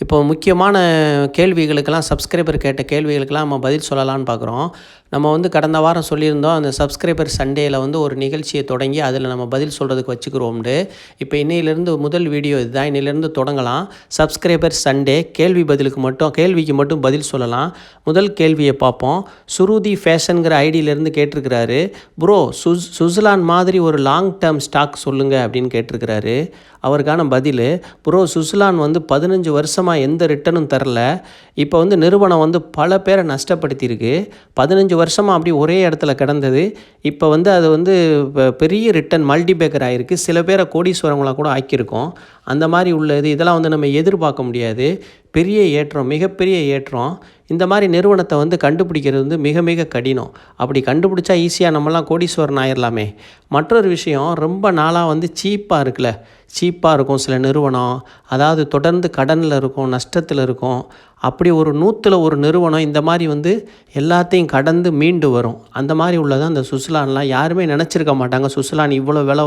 இப்போ முக்கியமான கேள்விகளுக்கெல்லாம் சப்ஸ்கிரைபர் கேட்ட கேள்விகளுக்கெல்லாம் நம்ம பதில் சொல்லலான்னு பார்க்குறோம். நம்ம வந்து கடந்த வாரம் சொல்லியிருந்தோம், அந்த சப்ஸ்கிரைபர் சண்டேல வந்து ஒரு நிகழ்ச்சிய தொடங்கி அதில் நம்ம பதில் சொல்றதுக்கு வச்சுக்கிறோம்னு. இப்போ இன்னையிலேருந்து முதல் வீடியோ இதுதான். இன்னையிலேருந்து தொடங்கலாம். சப்ஸ்கிரைபர் சண்டே கேள்விக்கு மட்டும் பதில் சொல்லலாம். முதல் கேள்வியை பார்ப்போம். சுருதி ஃபேஷன்கிற ஐடியிலேருந்து கேட்டிருக்கிறாரு. ப்ரோ சுஸ்லான் மாதிரி ஒரு லாங் டேர்ம் ஸ்டாக் சொல்லுங்க அப்படின்னு கேட்டிருக்கிறாரு. அவருக்கான பதில், ப்ரோ சுஸ்லான் வந்து 15 வருஷமாக எந்த ரிட்டர்னும் தரல. இப்போ வந்து நிறுவனம் வந்து பல பேரை நஷ்டப்படுத்தியிருக்கு. 15 வருஷமாக அப்படி ஒரே இடத்துல கிடந்தது. இப்போ வந்து அது வந்து பெரிய ரிட்டர்ன் மல்டிபேக்கர் ஆகிருக்கு. சில பேரை கோடீஸ்வரங்களாக கூட ஆக்கியிருக்கோம். அந்த மாதிரி உள்ளது இதெல்லாம் வந்து நம்ம எதிர்பார்க்க முடியாது. பெரிய ஏற்றம், மிகப்பெரிய ஏற்றம். இந்த மாதிரி நிறுவனத்தை வந்து கண்டுபிடிக்கிறது வந்து மிக மிக கடினம். அப்படி கண்டுபிடிச்சா ஈஸியாக நம்மலாம் கோடீஸ்வரன் ஆயிடலாமே. மற்றொரு விஷயம், ரொம்ப நாளாக வந்து சீப்பாக இருக்குல்ல, சீப்பாக இருக்கும் சில நிறுவனம். அதாவது தொடர்ந்து கடனில் இருக்கும், நஷ்டத்தில் இருக்கும். அப்படி ஒரு 100ல் ஒரு நிறுவனம் இந்த மாதிரி வந்து எல்லாத்தையும் கடந்து மீண்டு வரும். அந்த மாதிரி உள்ளதான் அந்த சுஸ்லான்லாம். யாருமே நினச்சிருக்க மாட்டாங்க சுஸ்லான் இவ்வளோ விலை